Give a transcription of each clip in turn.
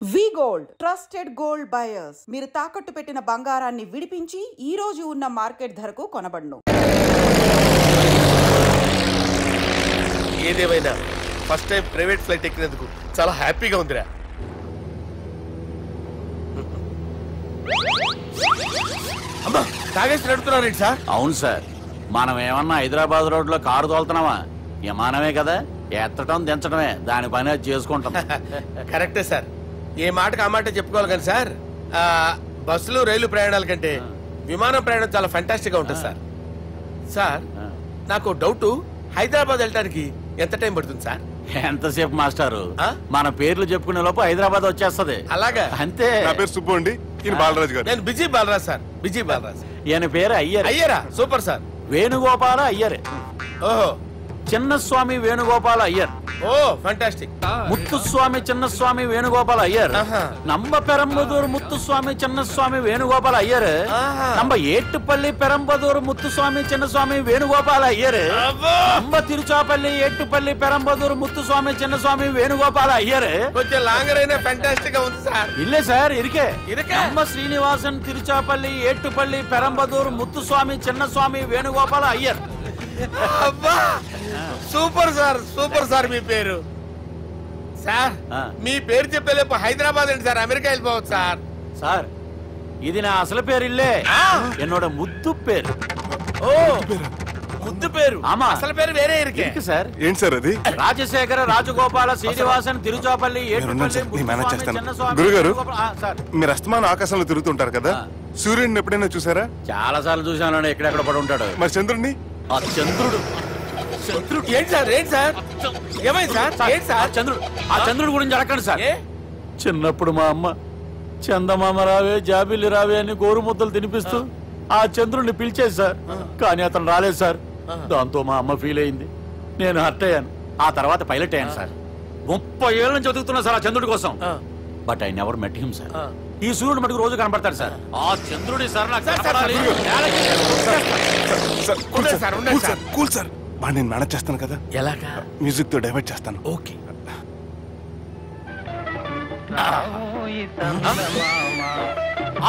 వి gold trusted gold buyers మీరు తాకట్టు పెట్టిన బంగారాన్ని విడిపించి ఈ రోజు ఉన్న మార్కెట్ ధరకు కొనబడును. ఏదేమైనా ఫస్ట్ టైం ప్రైవేట్ ఫ్లైట్ ఎక్కినందుకు చాలా హ్యాపీగా ఉందిరా. అమ్మా తాగేసి నడుపుతున్నారేంటి సార్? అవును సార్, మనం ఏమన్నా హైదరాబాద్ రోడ్ లో కారు తోలుతున్నామా? విమానమే కదా, ఎత్తడం దించడమే, దాని పని అది చేసుకుంటాం. కరెక్టే సార్, ఏ మాటకు ఆ మాట చెప్పుకోవాలి కానీ సార్, బస్సులు రైలు ప్రయాణాల కంటే విమానం ప్రయాణం చాలా ఫెంటాస్టిక్ గా ఉంటుంది సార్. సార్ నాకు డౌట్, హైదరాబాద్ వెళ్ళడానికి ఎంత టైం పడుతుంది సార్? ఎంతసేపు మాస్టారు, మన పేర్లు చెప్పుకునే లోపు హైదరాబాద్ వచ్చేస్తది. అలాగా? అంతే. నా పేరు సుబ్బు అండి, ఈయన బాలరాజు గారు. నేను busy Balaraj sir, busy Balaraj. ఈయన పేరు అయ్యర్. అయ్యరా? Super sir. వేణుగోపాల అయ్యర్. ఓహో, చిన్నస్వామి వేణుగోపాల అయ్యర్. Oh fantastic. ముత్తుస్వామి చిన్నస్వామి వేణుగోపాల అయ్యర్. நம்ம பெரம்பதூர் முத்துசுவாமி சின்னசுவாமி வேணுகோபால ஐயர். நம்ம ஏட்டுப்பள்ளி பெரம்பதூர் முத்துசுவாமி சின்னசுவாமி வேணுகோபால ஐயர். நம்ம తిరుచాపల్లి ఏట్టుపల్లి పెరంబదూర్ ముత్తుస్వామి చిన్నస్వామి వేణుగోపాల అయ్యర్. కొంచెం లాంగర్ అయినా ఫంటాస్టిక్ గా ఉంది సార్. ఇల్లే సార్ ఇరికే. நம்ம శ్రీనివాసన్ తిరుచాపల్లి ఏట్టుపల్లి పెరంబదూర్ ముత్తుస్వామి చిన్నస్వామి వేణుగోపాల అయ్యర్. అబ్బా సూపర్ సార్, సూపర్ సార్. మీ పేరు సార్, మీ పేరు చెప్పేలేపు హైదరాబాద్ ఏంటి సార్, అమెరికా వెళ్ళిపోవచ్చు సార్. సార్ ఇది నా అసలు పేరు ఇల్లే, என்னோட ముద్దు పేరు. ఓ ముద్దు పేరు. ఆమా, అసలు పేరు వేరే ఇరికే సార్. ఏంటి సార్ అది? రాజశేఖర రాజగోపాల శ్రీనివాసన్ తిరుచాపల్లి గురుగారు, మీరు అస్తమానం ఆకాశంలో తిరుగుతుంటారు కదా, సూర్యుడిని ఎప్పుడైనా చూసారా? చాలా సార్లు చూసాను, ఎక్కడెక్కడ పడి ఉంటాడు. మరి చంద్రుడిని? ఆ చంద్రుడు. ఏంటి సార్, ఏంటి సార్, ఏమైంది సార్? ఏంటి సార్ చంద్రుడు? ఆ చంద్రుడు గురించి అడగండి సార్. చిన్నప్పుడు మా అమ్మ చందమామ రావే జాబిల్లి రావే అని గోరు ముద్దలు తినిపిస్తూ ఆ చంద్రుడిని పిలిచేది సార్, కానీ అతను రాలేదు సార్. దాంతో మా అమ్మ ఫీల్ అయింది, నేను హర్ట్ అయ్యాను. ఆ తర్వాత పైలట్ అయ్యాను సార్. 30 ఏళ్ళ నుంచి చదువుతున్నా సార్ ఆ చంద్రుడి కోసం. But I never met him sir. ఈ సూర్యుడు మటుకు రోజు కనబడతాడు సార్. ఆ చంద్రుడి సార్ కూల్ సార్, నేను మేనేజ్ చేస్తాను కదా. ఎలాగా? మ్యూజిక్ తో డైవర్ట్ చేస్తాను. ఓకే.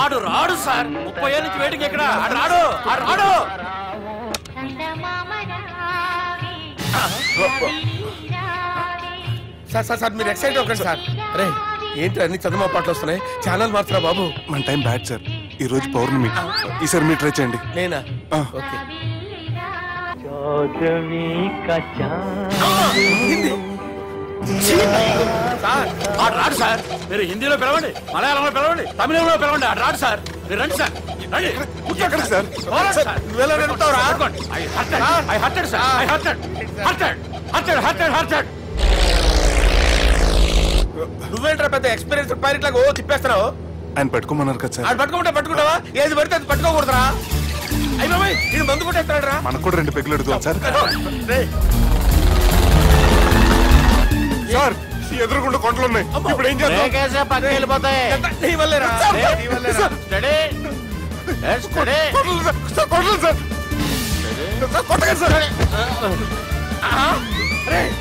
ఆడు రాడు సార్, 30 ఏళ్ళ నుంచి వెయిటింగ్. ఎక్కడ ఆడు రాడు, ఆడు రాడు. సార్ సార్ సార్ మీరు ఎక్సైట్ అవ్వకండి సార్. అరే ఏంటి అన్ని చదువు పాటలు వస్తున్నాయి, ఛానల్ మార్చరా బాబు. మన టైం బ్యాడ్ సార్, ఈ రోజు పౌర్ణమి. ఈసారి మీరు ట్రై చేయండి. నేనా? ఓకే. ఆడు రాడు సార్, మీరు హిందీలో పిలవండి, మలయాళంలో పిలవండి, తమిళంలో పిలవండి, ఆడు రాడు సార్. మీరు రండి సార్, రండి. నువ్వేంట్రా పెద్ద ఎక్స్పీరియన్స్ పైరెట్ లాగా ఓ తిప్పేస్తున్నావు? ఆయన పట్టుకోమన్నారు కదా సార్. పట్టుకుంటావా? ఏది పడితే అది పట్టుకోకూడదురా. అయ్యి ఇది మందు కొట్టేస్తాడు రా. మనకు కూడా 2 పెగ్గులు అడుగుతాం సార్. సార్ ఎదురుగుండా కొండలు ఉన్నాయి, ఇప్పుడు ఏం చేద్దాం? పక్కకి వెళ్ళిపోతాయి.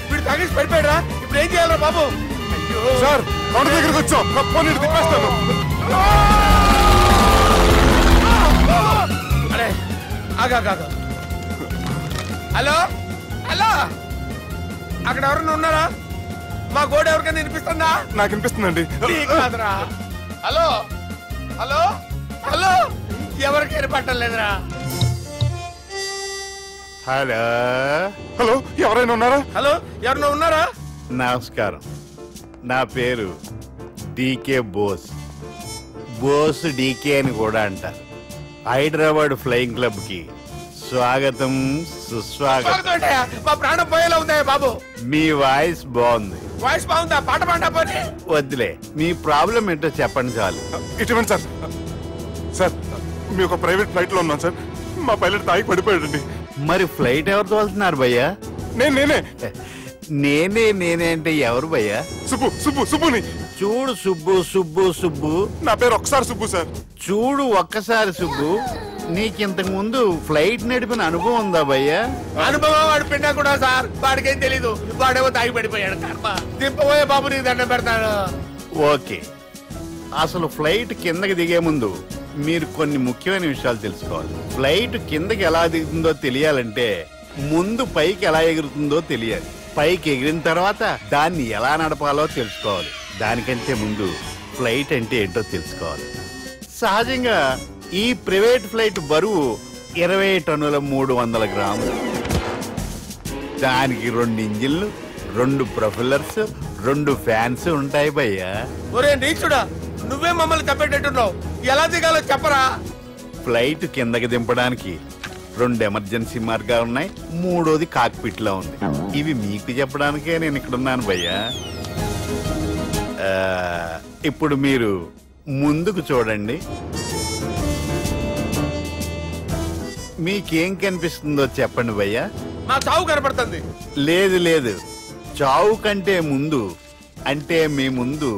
వీడు తాగేసి పడిపోయాడా? ఇప్పుడు ఏం చేయాలరా బాబు? సార్ కొండ దగ్గరికి వచ్చాం, తిప్పేస్తాను. అరే ఆగా. హలో హలో, అక్కడ ఎవరన్నా ఉన్నారా? మా గోడ ఎవరికైనా వినిపిస్తుందా? నాకు వినిపిస్తుందండి. కాదురా. హలో హలో హలో, ఎవరికి వినపట్టలేదురా. హలో హలో, ఎవరైనా ఉన్నారా? హలో ఎవరైనా ఉన్నారా? నమస్కారం, నా పేరు డీకే బోస్. బోస్ డీకే అని కూడా అంటారు. హైదరాబాద్ ఫ్లయింగ్ క్లబ్ కి స్వాగతం, సుస్వాగతం. మా ప్రాణం పోయేలా ఉందా బాబు? మీ వాయిస్ బాగుంది. వాయిస్ బాగుందా? పాట పాడా పోనీ. వద్దులే, మీ ప్రాబ్లం ఏంటో చెప్పండి చాలు. ఇటువంటి సార్, సార్ మీ ఒక ప్రైవేట్ ఫ్లైట్ లో ఉన్నాను సార్, మా పైలట్ తాగి పడిపోయాడండి. మరి ఫ్లైట్ ఎవరు తోలుతున్నారు భయ్యా? నేనే అంటే ఎవరు భయ్యా? సుబ్బుని. చూడు సుబ్బు, నా పేరు ఒకసారి సుబ్బు సార్. చూడు ఒక్కసారి సుబ్బు, నీకింతకు ముందు ఫ్లైట్ నడిపిన అనుభవం ఉందా భయ్యా? అనుభవం వాడిపోయినా కూడా సార్, వాడికేం తెలీదు. వాడేమో తాగి పడిపోయాడు. దింపబోయే బాబు నీకు దండం పెడతాడు. ఓకే, అసలు ఫ్లైట్ కిందకి దిగే ముందు మీరు కొన్ని ముఖ్యమైన విషయాలు తెలుసుకోవాలి. ఫ్లైట్ కిందకి ఎలా దిగుతుందో తెలియాలంటే ముందు పైకి ఎలా ఎగురుతుందో తెలియాలి. పైకి ఎగిరిన తర్వాత దాన్ని ఎలా నడపాలో తెలుసుకోవాలి. దానికంటే ముందు ఫ్లైట్ అంటే ఏంటో తెలుసుకోవాలి. సహజంగా ఈ ప్రైవేట్ ఫ్లైట్ బరువు 20 టన్నుల 300 గ్రాములు. దానికి 2 ఇంజిన్లు, 2 ప్రొపెల్లర్స్, 2 ఫ్యాన్స్ ఉంటాయి భయ్యా. ఒరే నీచుడా, నువ్వే మమ్మల్ని తప్పేటట్టున్నావు. ఎలా దిగాలో చెప్పరా? ఫ్లైట్ కిందకి దింపడానికి 2 ఎమర్జెన్సీ మార్గాలు ఉన్నాయి. 3వది కాక్పిట్ లో ఉంది. ఇవి మీకు చెప్పడానికే నేను ఇక్కడ ఉన్నాను భయ్యా. ఇప్పుడు మీరు ముందుకు చూడండి. మీకేం కనిపిస్తుందో చెప్పండి భయ్యా. మా చావు కనపడుతుంది. లేదు లేదు, చావు కంటే ముందు అంటే మీ ముందు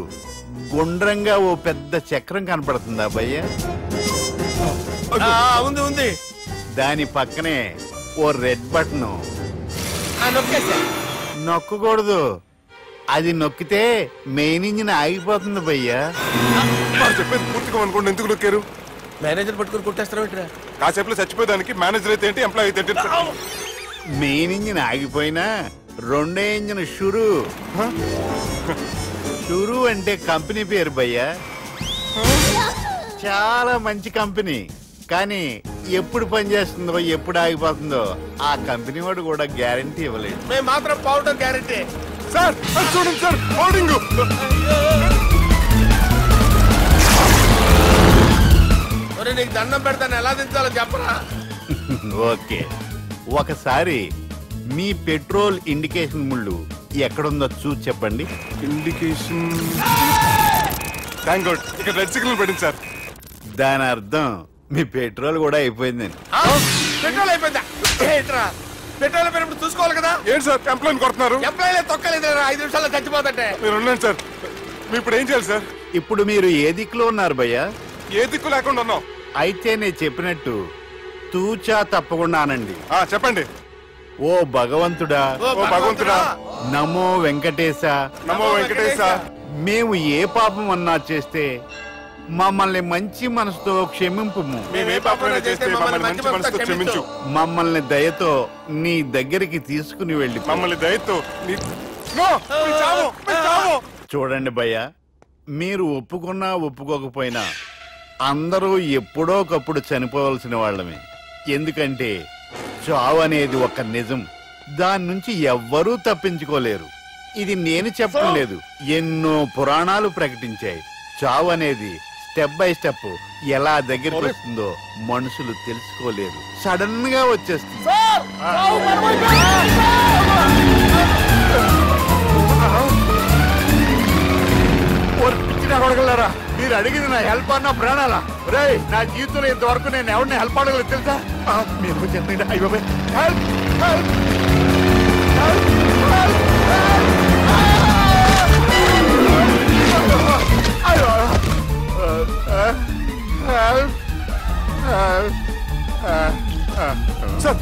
గుండ్రంగా ఓ పెద్ద చక్రం కనపడుతుందా భయ్యా? ఉంది ఉంది. దాని పక్కనే ఓ రెడ్ బటన్. నొక్కకూడదు. అది నొక్కితే మెయిన్ ఇంజిన్ ఆగిపోతుంది భయ్యా. చెప్పేది పూర్తిగా అనుకోండి. ఎందుకు నొక్కారు? మేనేజర్ పట్టుకుని కుట్టేస్తారా? కాసేపులో చచ్చిపోయేదానికి మేనేజర్ అయితే ఏంటి, ఎంప్లాయ్ అయితే ఏంటి? మెయిన్ ఇంజిన్ ఆగిపోయినా 2వ ఇంజిన్ షురు. షురు అంటే కంపెనీ పేరు భయ్యా. చాలా మంచి కంపెనీ. కానీ ఎప్పుడు పనిచేస్తుందో ఎప్పుడు ఆగిపోతుందో ఆ కంపెనీ వాడు కూడా గ్యారంటీ ఇవ్వలేదు. మేము మాత్రం పౌడర్ గ్యారంటీ. సార్ చూడండి సార్, హోర్డింగ్. నీకు దండం పెడతాను, ఎలా దించాలో చెప్పరా? ఓకే, ఒకసారి మీ పెట్రోల్ ఇండికేషన్ ముళ్ళు ఎక్కడుందో చూసి చెప్పండి. ఇండికేషన్. థ్యాంక్ గాడ్, ఇక్కడ రెడ్ సిగ్నల్ పడింది సార్. దాని అర్థం మీ పెట్రోల్ కూడా అయిపోయిందని. పెట్రోల్ అయిపోయిందా? పెట్రోల్ అయిపోయినప్పుడు చూసుకోవాలి కదా. ఏంటి సార్ ఎంప్లాయ్ కొడుతున్నారు? ఎంప్లాయ్ తొక్కలేదు, 5 నిమిషాల్లో చచ్చిపోతుంటే. మీరు ఉండండి సార్. మీరు ఇప్పుడు ఏం చేయాలి సార్? ఇప్పుడు మీరు ఏ దిక్కులో ఉన్నారు భయ్యా? ఏ దిక్కు లేకుండా ఉన్నాం. అయితే నేను చెప్పినట్టు తూచా తప్పకుండా అనండి. చెప్పండి. ఓ భగవంతుడా, ఓ భగవంతుడా, నమో వెంకటేశ, నమో వెంకటేశ. మేము ఏ పాపం అన్నా చేస్తే మమ్మల్ని మంచి మనసుతో క్షమింపు. మేమే పాపమైనా చేస్తే మమ్మల్ని మంచి మనసుతో క్షమించు. మమ్మల్ని దయతో నీ దగ్గరికి తీసుకుని వెళ్ళి. మమ్మల్ని దయతో చూడండి భయ్య, మీరు ఒప్పుకున్నా ఒప్పుకోకపోయినా అందరూ ఎప్పుడో ఒకప్పుడు చనిపోవలసిన వాళ్ళమే. ఎందుకంటే చావు అనేది ఒక నిజం. దాని నుంచి ఎవ్వరూ తప్పించుకోలేరు. ఇది నేను చెప్పడం లేదు, ఎన్నో పురాణాలు ప్రకటించాయి. చావు అనేది స్టెప్ బై స్టెప్ ఎలా దగ్గరికి వస్తుందో మనుషులు తెలుసుకోలేరు. సడన్ గా వచ్చేస్తుంది. కొడగలరా, మీరు అడిగింది నా హెల్ప్ అన్న ప్రాణాలా? రే, నా జీవితంలో ఇంతవరకు నేను ఎవరిని హెల్ప్ అడగలేదు తెలుసా? మీరు చెప్పండి. అయ్యో హెల్ప్ హెల్ప్ సార్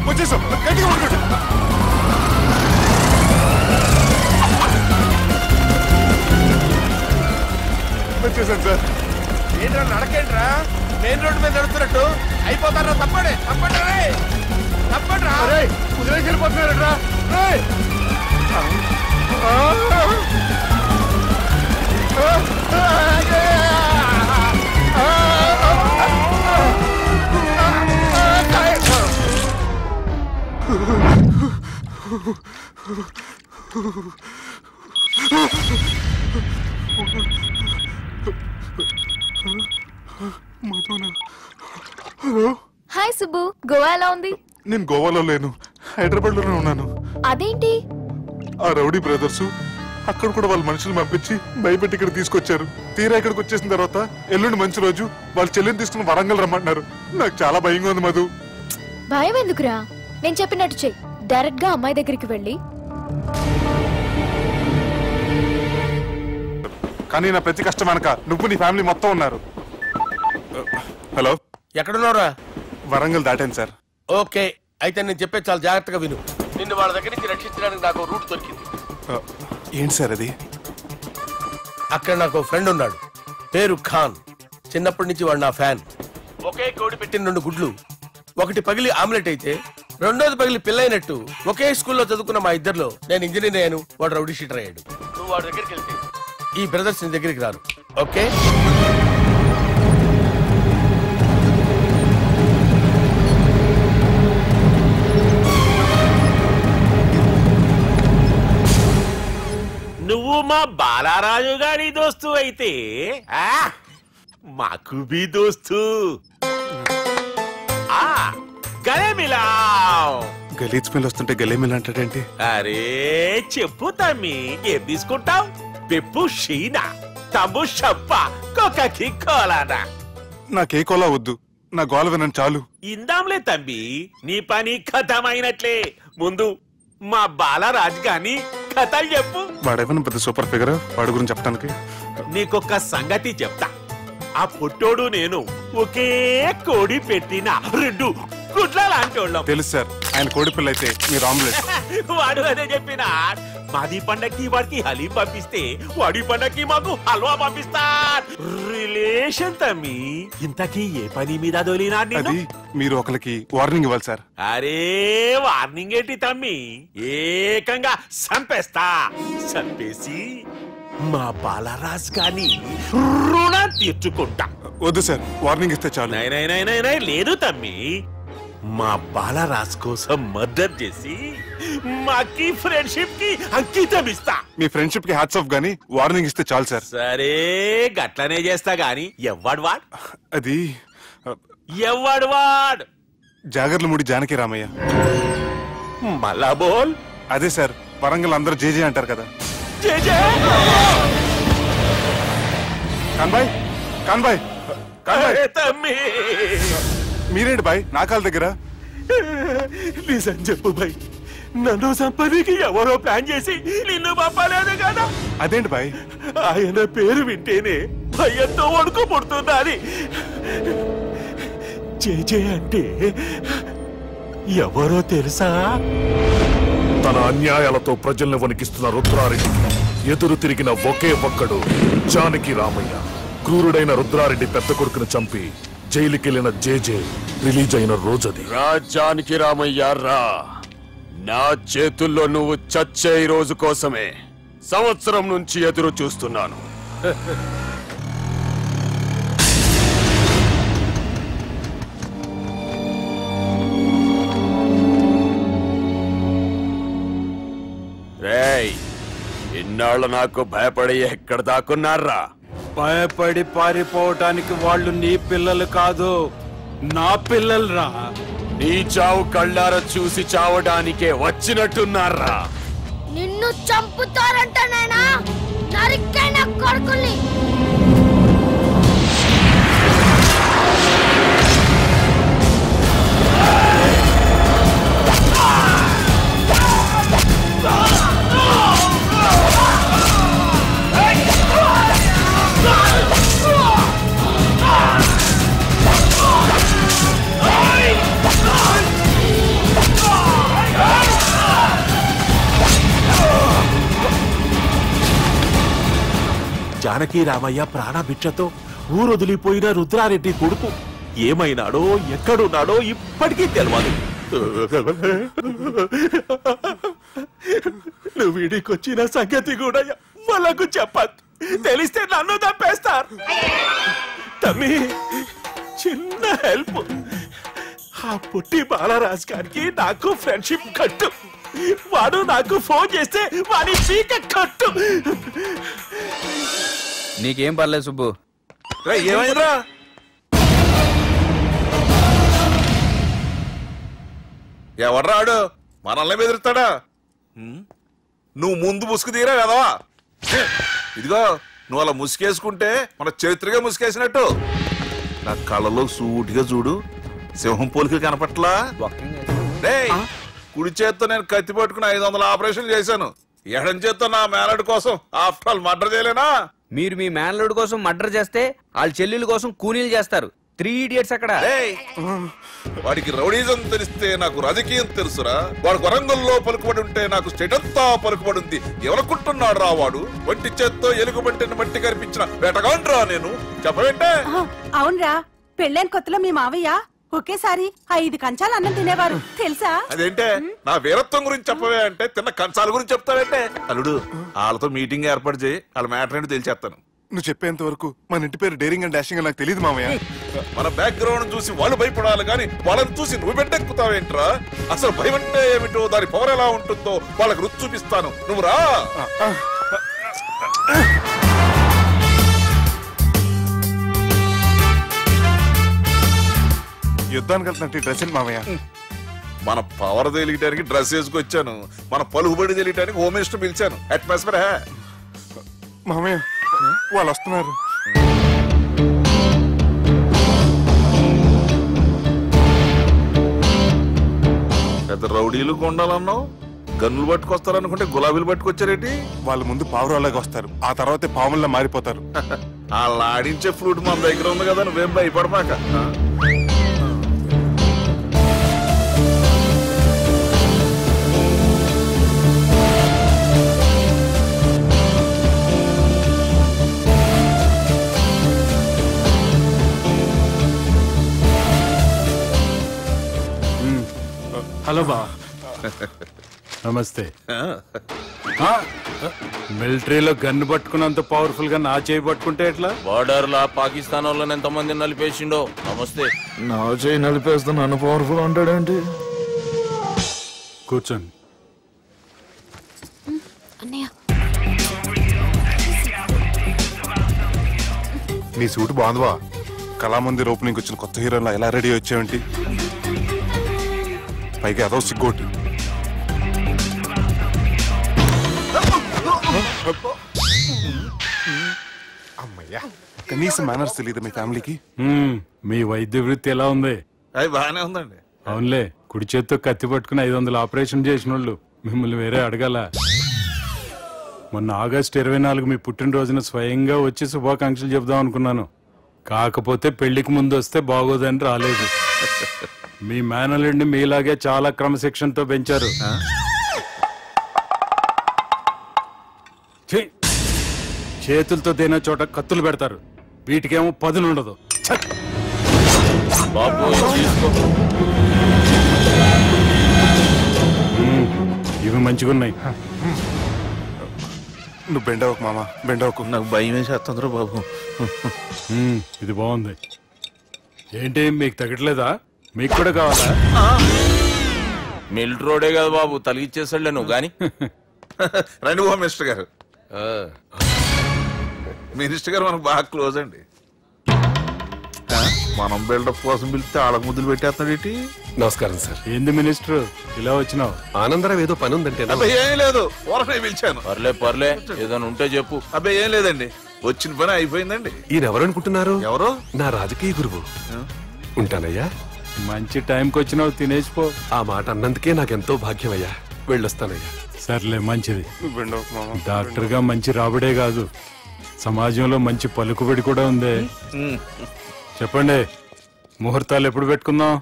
వచ్చేసాం. వచ్చేసాను సార్. ఏంట్రా నడకేంట్రా? మెయిన్ రోడ్డు మీద నడుస్తున్నట్టు అయిపోతారా? తప్పండి తప్పండి రే, తప్పండి రా. కుదిరేసి వెళ్ళిపోతున్నారట్రా. హాయ్ సుబ్బు, గోవా ఎలా ఉంది? నేను గోవాలో లేను, హైదరాబాద్ లోనే ఉన్నాను. అదేంటి? ఆ రౌడీ బ్రదర్స్ అక్కడ కూడా వాళ్ళ మనుషులు పంపించి భయపెట్టి ఇక్కడ తీసుకొచ్చారు. తీరా ఇక్కడికి వచ్చేసిన తర్వాత ఎల్లుండి మంచి రోజు, వాళ్ళ చెల్లిని తీసుకుని వరంగల్ రమ్మంటున్నారు. నాకు చాలా భయంగా ఉంది మధు. భయం ఎందుకురా? నేను చెప్పినట్టు చెయ్యి. డైరెక్ట్ గా అమ్మాయి దగ్గరికి వెళ్ళి. కానీ నా ప్రతి కష్టం వెనక నువ్వు నీ ఫ్యామిలీ మొత్తం ఉన్నారు. హలో, ఎక్కడున్నారా? వరంగల్ దాటాను సార్. ఓకే, అయితే నేను చెప్పేది చాలా జాగ్రత్తగా విను. నిన్ను వాళ్ళ దగ్గర నుంచి రక్షించడానికి నాకు రూట్ దొరికింది. ఏంటి సార్ అది? అక్కడ నాకు ఫ్రెండ్ ఉన్నాడు, పేరు ఖాన్. చిన్నప్పటి నుంచి వాడు నా ఫ్యాన్. ఒకే కోడి పెట్టిన 2 గుడ్లు, ఒకటి పగిలి ఆమ్లెట్ అయితే రెండోది పగిలి పిల్లైనట్టు ఒకే స్కూల్లో చదువుకున్న మా ఇద్దరిలో నేను ఇంజనీర్ అయ్యాను, వాడు రౌడీ షీటర్ అయ్యాడు. నువ్వు వాడి దగ్గరికి వెళ్తే ఈ బ్రదర్స్ నీ దగ్గరికి రారు. ఓకే? నువ్వు మా బాలారాజు గారి దోస్తు అయితే మాకు బి దోస్తు. గలే మిలావ్. గలీజ్ స్మెల్ వస్తుంటే గలే మిల్ అంటాడేంటి? అరే చెప్పు తమ్మి, ఏం తీసుకుంటావు? పెప్పు షీనా, తమ్ము షప్ప, కొకకి కోలానా? నాకే కోలా వద్దు, నా గోల వినండి చాలు. ఇందాంలే తమ్మి, నీ పని ఖతమైనట్లే. ముందు మా బాలరాజ్ గాని కథలు చెప్పు. వాడేమన్నా పెద్ద సూపర్ ఫిగర్, వాడి గురించి చెప్పడానికి. నీకొక్క సంగతి చెప్తా. ఆ పుట్టోడు నేను ఒకే కోడి పెట్టిన 2 గుడ్ల లాంటి వాళ్ళం. తెలుసు సార్, ఆయన కోడి పిల్ల అయితే మీరు ఆమ్లెట్. వాడు అదే చెప్పిన. మాది పండక్కి వాడికి హలీం పంపిస్తే వాడి పండక్కి మాకు హల్వా పంపిస్తా. రిలేషన్ తమ్మి. ఇంతకీ ఏ పని మీద దొలినా? అది మీరు ఒకరికి వార్నింగ్ ఇవ్వాలి సార్. అరే వార్నింగ్ ఏంటి తమ్మి, ఏకంగా సంపేస్తా. సంపేసి మా బాలరాజ్ గాని రుణం తీర్చుకుంటా. వద్దు సార్, వార్నింగ్ ఇస్తే చాలు. నై లేదు తమ్మి, మా బాలరాజ్ కోసం మర్డర్ చేసి మాకి ఫ్రెండ్షిప్ కి అంకితం ఇస్తా. మీ ఫ్రెండ్షిప్ కి హ్యాట్స్ ఆఫ్ గానీ వార్నింగ్ ఇస్తే చాలు సార్. సరే గట్లనే చేస్తా గాని ఎవ్వడు వాడ్? అది ఎవ్వడు వాడ్? జాగర్లమూడి జానకి రామయ్య. మళ్ళా బోల్. అదే సార్, వరంగల్ అందరూ జేజే అంటారు కదా. కాన్బాయ్, కాన్బాయ్, కాన్బాయ్. తమ్మి మీరేంటి బాయ్ నా కాళ్ళ దగ్గర? నిజం చెప్పు బాయ్, నన్ను సంపదికి ఎవరో ప్లాన్ చేసి నిన్ను పంపలేదు కదా? అదేంటి బాయ్? ఆయన పేరు వింటేనే భయంతో వణుకు పుడుతున్నది. జేజే అంటే ఎవరో తెలుసా? తన అన్యాయాలతో ప్రజల్ని వణికిస్తున్న రుద్రారెడ్డికి ఎదురు తిరిగిన ఒకే ఒక్కడు జానకి రామయ్య. క్రూరుడైన రుద్రారెడ్డి పెద్ద కొడుకును చంపి జైలుకెళ్లిన జేజే రిలీజ్ అయిన రోజది. జానకి రామయ్య రా, నా చేతుల్లో నువ్వు చచ్చే రోజు కోసమే సంవత్సరం నుంచి ఎదురు చూస్తున్నాను. రేయ్, ఇన్నాళ్ళు నాకు భయపడి ఎక్కడ దాక్కున్నారా? భయపడి పారిపోవటానికి వాళ్ళు నీ పిల్లలు కాదు, నా పిల్లలు రా. నీ చావు కళ్ళారా చూసి చావడానికే వచ్చినట్టున్నారా? నిన్ను చంపుతారంట నాయనా, నరికైన కొడుకుల్ని. జానకి రామయ్య ప్రాణభిక్షతో ఊరొదిలిపోయిన రుద్రారెడ్డి కొడుకు ఏమైనాడో ఎక్కడున్నాడో ఇప్పటికీ తెలియదు. నువ్వు వీడికొచ్చిన సంగతి కూడా వాళ్ళకు చెప్పద్దు, తెలిస్తే నన్ను తప్పేస్తారు. తమ్మి చిన్న హెల్ప్, ఆ పుట్టి బాలరాజ్ గారికి నాకు ఫ్రెండ్షిప్ కట్టు. వాడు నాకు ఫోన్ చేస్తే వాడి పీక కట్టు. నీకేం పర్లేదు సుబ్బు. ఏమైందిరా? ఎవర్రాడు మనల్ని బెదిరిస్తాడా? నువ్వు ముందు ముసుగు తీరా కదవా? ఇదిగో నువ్వు అలా ముసుకేసుకుంటే మన చరిత్రగా ముసుకేసినట్టు. నా కళ్ళలో సూటిగా చూడు, సింహం పోలికలు కనపట్లా? కుడి చేత్తో నేను కత్తి పట్టుకుని 500 ఆపరేషన్లు చేశాను. ఎడం చేత్తో నా మేనడు కోసం ఆఫ్టర్ ఆల్ మర్డర్ చేయలేనా? మీరు మీ మేనలుడి కోసం మర్డర్ చేస్తే వాళ్ళ చెల్లెల కోసం కూనీలు చేస్తారు. 3 Idiots అక్కడ. వాడికి రౌడీజం తెలిస్తే నాకు రాజకీయం తెలుసురా. వాడు వరంగల్లో పలుకుబడి ఉంటే నాకు స్టేట్ అంతా పలుకుబడి ఉంది. ఎవరనుకుంటున్నాడు రా వాడు? వంటి చేత్తో ఎలుగుబంటిని మట్టి కనిపించిన వేటగాండ్రా నేను. చెప్పవేంటే? అవునరా, పెళ్ళైన కొత్తలో మీ మావయ్య ఒకేసారి 5 కంచాలు అన్నం తినేవారు తెలుసా? అదేంటే నా వీరత్వం గురించి చెప్పవే అంటే తిన్న కంచాల గురించి చెప్తావేంటే? అల్లుడు, వాళ్ళతో మీటింగ్ ఏర్పాటు చేయి, వాళ్ళ మ్యాటర్ ఏంటో తెలిచేస్తాను. నువ్వు చెప్పేంత వరకు మన ఇంటి పేరు డేరింగ్ అండ్ డాషింగ్ నాకు తెలియదు మామయ్య. మన బ్యాక్గ్రౌండ్ చూసి వాళ్ళు భయపడాలి కానీ వాళ్ళని చూసి నువ్వు బిడ్డెక్కుతావేంట్రా? అసలు భయం అంటే ఏమిటో, దాని పవర్ ఎలా ఉంటుందో వాళ్ళకి రుచి చూపిస్తాను. నువ్వు రా. యుద్ధానికి వెళ్తున్నట్టు డ్రెస్ ఏంటి మామయ్య? మన పవర్ తెలియటానికి డ్రెస్ వేసుకొచ్చాను, మన పలుకుబడి తెలియటానికి హోమ్ మినిస్టర్ పిలిచాను. అట్మాస్ఫియర్ మామయ్య వాళ్ళు వస్తున్నారు. పెద్ద రౌడీలు కొండాలన్నావు, గన్నులు పట్టుకొస్తారనుకుంటే గులాబీలు పట్టుకొచ్చారేంటి? వాళ్ళ ముందు పావురాలాగా వస్తారు, ఆ తర్వాత పాముల్లా మారిపోతారు. వాళ్ళు ఆడించే ఫ్లూట్ మన దగ్గర ఉంది కదా, నువ్వేం భయపడమాక. హలో బా, నమస్తే. మిలిటరీలో గన్ను పట్టుకున్నంత పవర్ఫుల్ గా నా చేయి పట్టుకుంటే ఎట్లా? బార్డర్ లా పాకిస్తాన్ వాళ్ళని ఎంతమంది నలిపేసిండో. నమస్తే. నా చేయి నలిపేస్తా నన్ను పవర్ఫుల్ అంటాడేంటి? కూర్చోండి. నీ సూట్ బాగుందివా? కళామందిర్ ఓపెనింగ్ వచ్చిన కొత్త హీరోలా ఎలా రెడీ వచ్చావేంటి? పైగా అదో సిగ్గోటి. అమ్మయ్యా, కనీసం మేనర్స్ తెలియదు మీ ఫ్యామిలీకి. మీ వైద్య వృత్తి ఎలా ఉంది? అది బాగానే ఉందండి. అవునులే, కుడి చేత్తో కత్తి పట్టుకుని 500 ఆపరేషన్ చేసిన వాళ్ళు మిమ్మల్ని వేరే అడగాల. మొన్న ఆగస్టు 24 మీ పుట్టినరోజున స్వయంగా వచ్చి శుభాకాంక్షలు చెబుదాం అనుకున్నాను. కాకపోతే పెళ్లికి ముందు వస్తే బాగోదని రాలేదు. మీ మేనల్లుడిని మీలాగే చాలా క్రమశిక్షణతో పెంచారు. చేతులతో తినే చోట కత్తులు పెడతారు, వీటికేమో పదులుండదు. ఇవి మంచిగున్నాయి. నువ్వు బెండవకు మామ, బెండవకు. నాకు భయం వేసేస్తుందిరా బాబు. ఇది బాగుంది. ఏంటి మీకు తగ్గట్లేదా? మీకు కూడా కావాలా? మిలిటరోడే కదా బాబు, తలిగిచ్చేసాడులే నువ్వు గాని. రండి హోమ్ మినిస్టర్ గారు. మినిస్టర్ గారు మనకు బాగా క్లోజ్ అండి. మనం బిల్డప్ కోసం పిలిస్తే ఆళ్ళకు ముద్దులు పెట్టేస్తున్నాడు. నమస్కారం సార్. ఏంది మినిస్టర్ ఇలా వచ్చినావు? ఆనందరావు ఏదో పని ఉందంటే. అబ్బాయి ఏం లేదు, ఊరనే పిలిచాను. పర్లే ఏదైనా ఉంటే చెప్పు. అబ్బాయి ఏం లేదండి, వచ్చిన పని అయిపోయిందండి. ఈయన ఎవరనుకుంటున్నారు? ఎవరు? నా రాజకీయ గురువు. ఉంటానయ్యా. మంచి టైంకి వచ్చినావు, తినేసిపో. ఆ మాట అన్నందుకే నాకెంతో భాగ్యమయ్యా. వెళ్ళొస్తానయ్యా. సర్లే, మంచిది. డాక్టర్ గా మంచి రాబడే కాదు, సమాజంలో మంచి పలుకుబడి కూడా ఉంది. చెప్పండి, ముహూర్తాలు ఎప్పుడు పెట్టుకుందాం?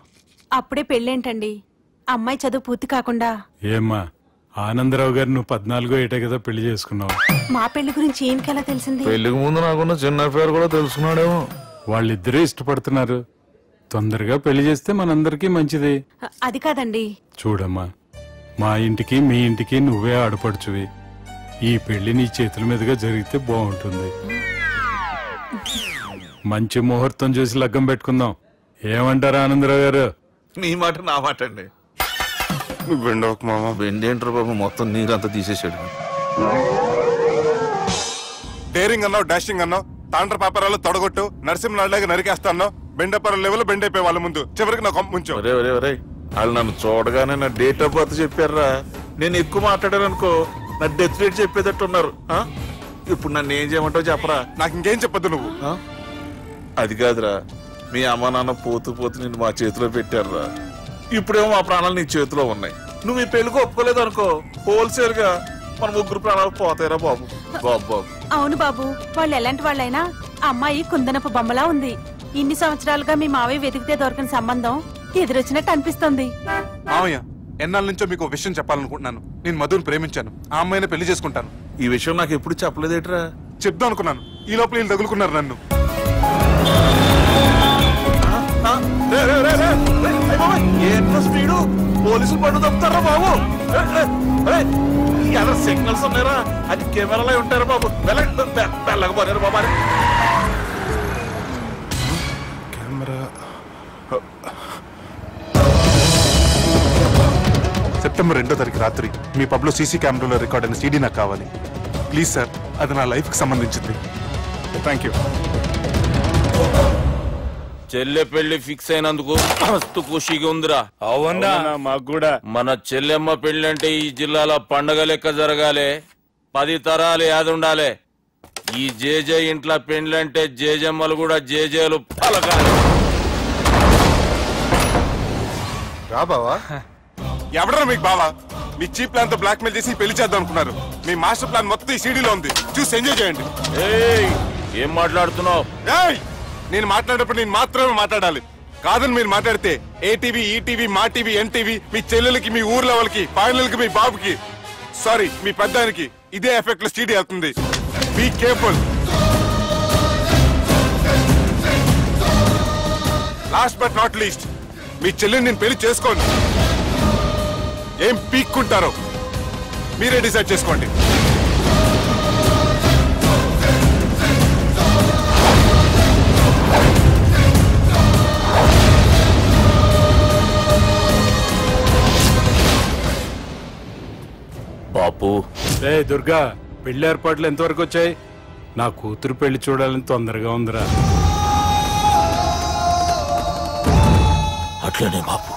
అప్పుడే పెళ్ళేంటండి, అమ్మాయి చదువు పూర్తి కాకుండా. ఏమ్మా, ఆనందరావు గారు నువ్వు 14 ఏటే కదా పెళ్లి చేసుకున్నావు. మా పెళ్లి గురించి ఏంటికెలా తెలిసింది? పెళ్లికి ముందు నాకున్న చిన్న పేరు కూడా తెలుసుకున్నాడేమో. వాళ్ళిద్దరే ఇష్టపడుతున్నారు, తొందరగా పెళ్లి చేస్తే మనందరికీ మంచిది. అది కాదండి. చూడమ్మా, మా ఇంటికి మీ ఇంటికి నువ్వే ఆడపడుచువి. ఈ పెళ్లి నీ చేతుల మీదుగా జరిగితే బాగుంటుంది. మంచి ముహూర్తం చూసి లగ్గం పెట్టుకుందాం. ఏమంటారు ఆనందరావు గారు? నీ మాట నా మాట అండి. బెండవకు మామ. బెండేంటారు బాబు, మొత్తం నీరంతా తీసేసాడు. డేరింగ్ అన్నావు, డాషింగ్ అన్నావు, తాండ్ర పాపరాలు తొడగొట్టు, నరసింహనాయుడులాగా నరికేస్తా అన్నావు. బెండపర లెవెల్ బెండ్ అయిపోయి వాళ్ళ ముందు చివరికి నా కొంప ముంచావు. వాళ్ళు నన్ను చూడగానే నా డేట్ ఆఫ్ బర్త్ చెప్పారా? నేను ఎక్కువ మాట్లాడాను అనుకో, నా డెత్ రేట్ చెప్పేటట్టు ఉన్నారు. ఇప్పుడు నన్ను ఏం చేయమంటావు చెప్పరా? నాకు ఇంకేం చెప్పద్దు నువ్వు. అది కాదురా, మీ అమ్మ నాన్న పోతూ పోతూ నిన్ను మా చేతిలో పెట్టారురా. ఇప్పుడేమో మా ప్రాణాలు నీ చేతిలో ఉన్నాయి. నువ్వు ఈ పెళ్లికి ఒప్పుకోలేదు అనుకో, హోల్సేల్ గా మన 3 ప్రాణాలు పోతాయిరా బాబు. బాబు అవును బాబు, వాళ్ళు ఎలాంటి వాళ్ళైనా అమ్మాయి కుందనపు బొమ్మలా ఉంది. ఇన్ని సంవత్సరాలుగా మీ మావయ్య వెతికితే దొరకని సంబంధం ఎదురొచ్చినట్టు అనిపిస్తుంది. మావయ్య, ఎన్నాళ్ళ నుంచో మీకు విషయం చెప్పాలనుకుంటున్నాను. నేను మధుని ప్రేమించాను. ఆ అమ్మాయిని పెళ్లి చేసుకుంటాను. ఈ విషయం నాకు ఎప్పుడు చెప్పలేదేట్రా? చెప్దాం అనుకున్నాను, ఈ లోపల వీళ్ళు తగులుకున్నారు నన్ను. ఏంట్రా స్పీడు? పోలీసులు పన్ను తప్పుతారా బాబు? ఎలా సిగ్నల్స్ ఉన్నారా? అది కెమెరాలో ఉంటారా బాబు? వెళ్ళకపోయారు బాబా. కెమెరా సెప్టెంబర్ 2వ తారీఖు రాత్రి మీ పబ్లో సీసీ కెమెరాలో రికార్డ్ అయిన సీడీ నాకు కావాలి ప్లీజ్ సార్. అది నా లైఫ్ కి సంబంధించింది. Thank you. చెల్లె పెళ్లి ఫిక్స్ అయినందుకు మస్తు ఖుషిగా ఉందిరా. అవునా? మాకు కూడా. మన చెల్లెమ్మ పెళ్లి అంటే ఈ జిల్లాలో పండగ లెక్క జరగాలి. 10 తరాలు యాద ఉండాలి. ఈ జేజే ఇంట్లో పెండ్లంటే జేజమ్మలు కూడా జేజేలు పలకాలి. రా బావా. ఎవడరా మీకు బావా? మీ చీప్ ప్లాన్ తో బ్లాక్ మెయిల్ చేసి పెళ్లి చేద్దాం అనుకున్నారు. మీ మాస్టర్ ప్లాన్ మొత్తం ఈ సీడీలో ఉంది, చూసి ఎంజాయ్ చేయండి. ఏం మాట్లాడుతున్నావు? నేను మాట్లాడేటప్పుడు నేను మాత్రమే మాట్లాడాలి. కాదని మీరు మాట్లాడితే ఏటీవీ, ఈటీవీ, మా టీవీ, ఎన్టీవీ మీ చెల్లెలకి, మీ ఊర్లో వాళ్ళకి, ఫైనల్ కి మీ బాబుకి, సారీ మీ పెద్దానికి ఇదే ఎఫెక్ట్ లో సీడీ అవుతుంది. Be careful. Last but not least, మీ చెల్లెని నేను పెళ్లి చేసుకోను. ఏం పీక్కుంటారో మీరే డిసైడ్ చేసుకోండి. బాపు. దుర్గా, పెళ్లి ఏర్పాట్లు ఎంతవరకు వచ్చాయి? నా కూతురు పెళ్లి చూడాలని తొందరగా ఉందిరా. అట్లనే బాపు.